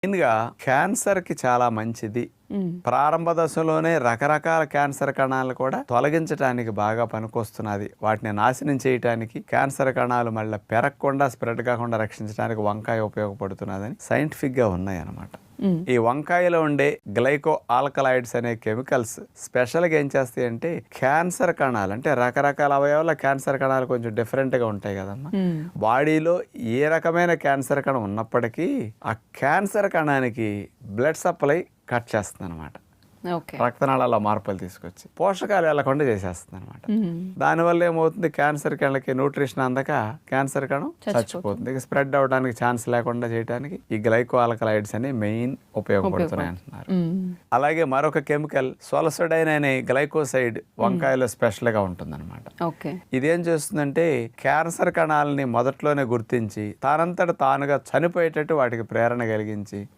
మెయిన్గా క్యాన్సర్కి చాలా మంచిది. ప్రారంభ దశలోనే రకరకాల క్యాన్సర్ కణాలు కూడా తొలగించడానికి బాగా పనికొస్తున్నది. వాటిని నాశనం చేయడానికి, క్యాన్సర్ కణాలు మళ్ళీ పెరగకుండా స్ప్రెడ్ కాకుండా రక్షించడానికి వంకాయ ఉపయోగపడుతున్నదని సైంటిఫిక్గా ఉన్నాయి అన్నమాట. ఈ వంకాయలో ఉండే గ్లైకో ఆల్కలాయిడ్స్ అనే కెమికల్స్ స్పెషల్గా ఏం చేస్తాయి అంటే క్యాన్సర్ కణాలు, అంటే రకరకాల అవయవాల క్యాన్సర్ కణాలు కొంచెం డిఫరెంట్గా ఉంటాయి కదమ్మా. బాడీలో ఏ రకమైన క్యాన్సర్ కణం ఉన్నప్పటికీ ఆ క్యాన్సర్ కణానికి బ్లడ్ సప్లై కట్ చేస్తుంది అనమాట. రక్తనాళాల్లో మార్పులు తీసుకొచ్చి పోషకాలు వెళ్లకుండా చేసేస్తుంది అనమాట. దానివల్ల ఏమవుతుంది, క్యాన్సర్ కణకి న్యూట్రిషన్ అందక క్యాన్సర్ కణం చచ్చిపోతుంది. ఇక స్ప్రెడ్ అవడానికి ఛాన్స్ లేకుండా చేయడానికి ఈ గ్లైకో ఆల్కలాయిడ్స్ అని మెయిన్ ఉపయోగపడుతున్నాయి అంటున్నారు. అలాగే మరొక కెమికల్ సోలసోడైన్ అనే గ్లైకోసైడ్ వంకాయలో స్పెషల్ గా ఉంటుంది అనమాట. ఇదేం చేస్తుందంటే క్యాన్సర్ కణాలని మొదట్లోనే గుర్తించి తానంతట తానుగా చనిపోయేటట్టు వాటికి ప్రేరణ కలిగించి